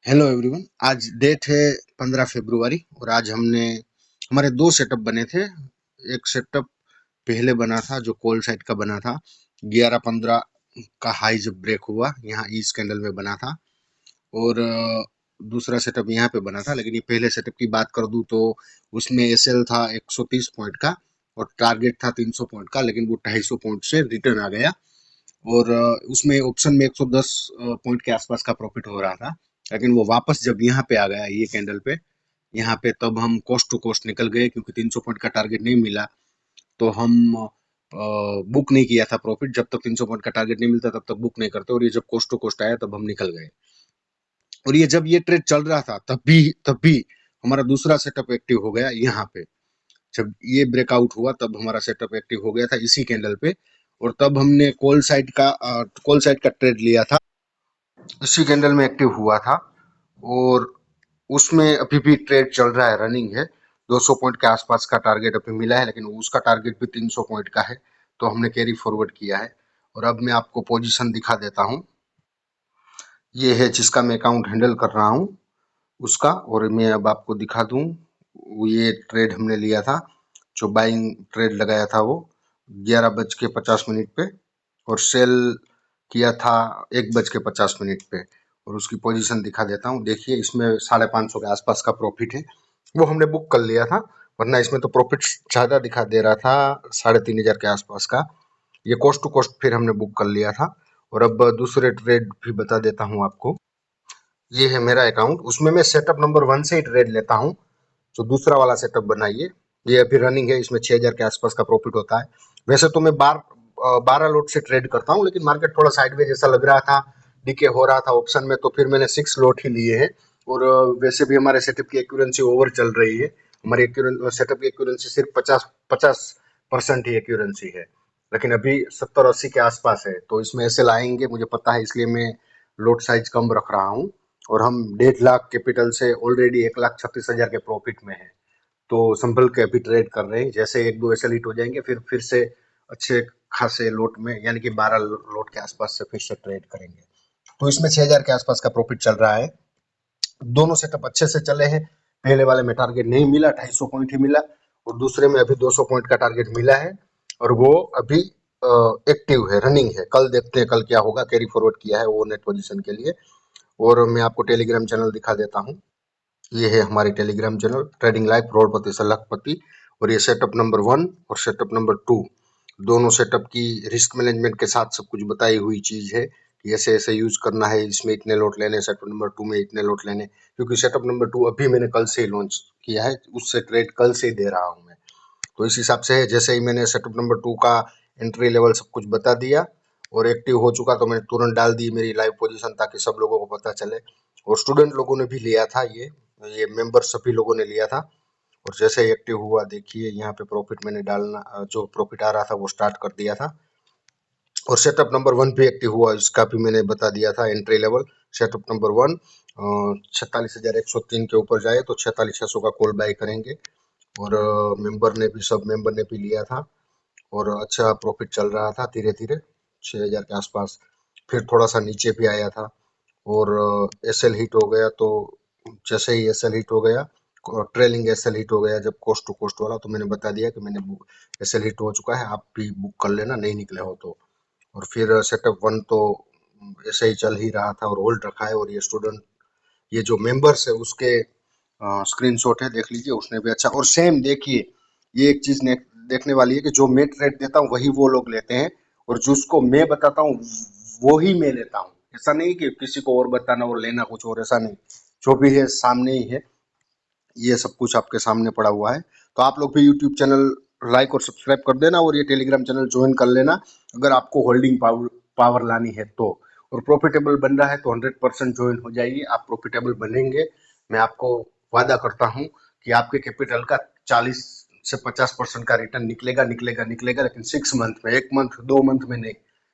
Hello everyone. आज date है 15 फरवरी और आज हमने हमारे दो सेटअप बने थे। एक सेटअप पहले बना था जो कॉल साइड का बना था, 11-15 का हाई जब ब्रेक हुआ यहाँ ईज कैंडल में बना था। और दूसरा सेटअप यहाँ पे बना था, लेकिन ये पहले सेटअप की बात कर दूं तो उसमें एसएल था 130 पॉइंट का और टारगेट था 300 पॉइंट का, लेकिन वो 250 पॉइंट से रिटर्न आ गया। और उसमें ऑप्शन में 110 पॉइंट के आसपास का प्रॉफिट हो रहा था, लेकिन वो वापस जब यहाँ पे आ गया ये कैंडल पे, यहाँ पे तब हम कोस्ट टू कोस्ट निकल गए क्योंकि 300 पॉइंट का टारगेट नहीं मिला। तो हम बुक नहीं किया था प्रॉफिट। जब तक 300 पॉइंट का टारगेट नहीं मिलता तब तक बुक नहीं करते, और ये जब कोस्ट टू कोस्ट आया तब हम निकल गए। और ये जब ये ट्रेड चल रहा था तब भी हमारा दूसरा सेटअप एक्टिव हो गया यहाँ पे। जब ये ब्रेकआउट हुआ तब हमारा सेटअप एक्टिव हो गया था इसी कैंडल पे, और तब हमने कॉल साइड का ट्रेड लिया था, इसी कैंडल में एक्टिव हुआ था। और उसमें अभी भी ट्रेड चल रहा है, रनिंग है। 200 पॉइंट के आसपास का टारगेट अभी मिला है, लेकिन उसका टारगेट भी 300 पॉइंट का है, तो हमने कैरी फॉरवर्ड किया है। और अब मैं आपको पोजीशन दिखा देता हूँ। ये है जिसका मैं अकाउंट हैंडल कर रहा हूँ उसका, और मैं अब आपको दिखा दूँ। ये ट्रेड हमने लिया था, जो बाइंग ट्रेड लगाया था वो 11:50 पे, और सेल किया था 1:50 पे। और उसकी पोजीशन दिखा देता हूँ। देखिए इसमें 550 के आसपास का प्रॉफिट है, वो हमने बुक कर लिया था, वरना इसमें तो प्रॉफिट ज्यादा दिखा दे रहा था, 3500 के आसपास का। ये कोस्ट टू कोस्ट फिर हमने बुक कर लिया था। और अब दूसरे ट्रेड भी बता देता हूँ आपको। ये है मेरा अकाउंट, उसमें मैं सेटअप नंबर 1 से ही ट्रेड लेता हूँ, जो दूसरा वाला सेटअप बनाइए। ये अभी रनिंग है, इसमें 6000 के आसपास का प्रॉफिट होता है। वैसे तो मैं 12 लोट से ट्रेड करता हूँ, लेकिन मार्केट थोड़ा साइडवेज जैसा लग रहा था, डीके हो रहा था ऑप्शन में, तो फिर मैंने 6 लोट ही लिए हैं। और वैसे भी हमारे सेटअप की एक्यूरेंसी ओवर चल रही है। हमारी सेटअप की एक्यूरेंसी सिर्फ 50% ही एक्यूरेंसी है, लेकिन अभी 70-80 के आसपास है। तो इसमें ऐसे लाएंगे मुझे पता है, इसलिए मैं लोट साइज कम रख रहा हूँ। और हम 1.5 लाख कैपिटल से ऑलरेडी 1,36,000 के प्रॉफिट में है। तो संभल के अभी ट्रेड कर रहे हैं। जैसे एक दो ऐसे हिट हो जाएंगे फिर से अच्छे खासे लोट में, यानी कि 12 लोट के आसपास से फिर से ट्रेड करेंगे। तो इसमें 6,000 के आसपास का प्रॉफिट चल रहा है। दोनों सेटअप अच्छे से चले हैं। पहले वाले में टारगेट नहीं मिला, 250 पॉइंट ही मिला, और दूसरे में अभी 200 पॉइंट का टारगेट मिला है, और वो अभी एक्टिव है, रनिंग है। कल देखते हैं कल क्या होगा। कैरी फॉरवर्ड किया है वो नेट पोजीशन के लिए। और मैं आपको टेलीग्राम चैनल दिखा देता हूँ। ये है हमारी टेलीग्राम चैनल, ट्रेडिंग लाइव करोड़पति से लखपति। और ये सेटअप नंबर 1 और सेटअप नंबर 2, दोनों सेटअप की रिस्क मैनेजमेंट के साथ सब कुछ बताई हुई चीज है कि ऐसे ऐसे यूज करना है, इसमें इतने लोट लेने, सेटअप नंबर 2 में इतने लोट लेने। क्योंकि सेटअप नंबर 2 अभी मैंने कल से ही लॉन्च किया है, उससे ट्रेड कल से ही दे रहा हूँ मैं। तो इस हिसाब से है, जैसे ही मैंने सेटअप नंबर 2 का एंट्री लेवल सब कुछ बता दिया और एक्टिव हो चुका, तो मैंने तुरंत डाल दी मेरी लाइव पोजीशन, ताकि सब लोगों को पता चले। और स्टूडेंट लोगों ने भी लिया था, ये मेंबर सभी लोगों ने लिया था। और जैसे ही एक्टिव हुआ, देखिए यहाँ पे प्रॉफिट मैंने डालना, जो प्रॉफिट आ रहा था वो स्टार्ट कर दिया था। और सेटअप नंबर 1 भी एक्टिव हुआ, इसका भी मैंने बता दिया था एंट्री लेवल। सेटअप नंबर 1 46,103 के ऊपर जाए तो 46,600 का कॉल बाय करेंगे। और सब मेंबर ने भी लिया था, और अच्छा प्रॉफिट चल रहा था धीरे धीरे 6,000 के आसपास। फिर थोड़ा सा नीचे भी आया था, और एसएल हिट हो गया। तो जैसे ही एसएल हिट हो गया, ट्रेलिंग एसएल हिट हो गया जब कोस्ट टू कोस्ट वाला, तो मैंने बता दिया कि मैंने एसएल हिट हो चुका है, आप भी बुक कर लेना, नहीं निकले हो तो। और फिर सेटअप 1 तो ऐसे ही चल ही रहा था और होल्ड रखा है। और ये स्टूडेंट, ये जो मेंबर्स है उसके स्क्रीनशॉट है, देख लीजिए, उसने भी अच्छा। और सेम देखिए, ये एक चीज देखने वाली है कि जो मैं ट्रेड देता हूँ वही वो लोग लेते हैं, और जिसको मैं बताता हूँ वो ही मैं लेता हूँ। ऐसा नहीं कि किसी को और बताना और लेना कुछ और, ऐसा नहीं। जो भी है सामने ही है, ये सब कुछ आपके सामने पड़ा हुआ है। तो आप लोग भी यूट्यूब चैनल लाइक और सब्सक्राइब कर देना, और ये टेलीग्राम चैनल ज्वाइन कर लेना अगर आपको होल्डिंग पावर लानी है तो। और प्रॉफिटेबल बन रहा है तो 100% ज्वाइन हो जाइए, आप प्रॉफिटेबल बनेंगे। मैं आपको वादा करता हूँ कि आपके कैपिटल का 40 से 50% का रिटर्न निकलेगा निकलेगा निकलेगा, लेकिन 6 मंथ में, 1 मंथ 2 मंथ में नहीं,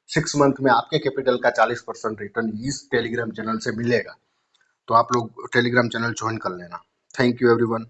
6 मंथ में आपके कैपिटल का 40% रिटर्न इस टेलीग्राम चैनल से मिलेगा। तो आप लोग टेलीग्राम चैनल ज्वाइन कर लेना। Thank you everyone.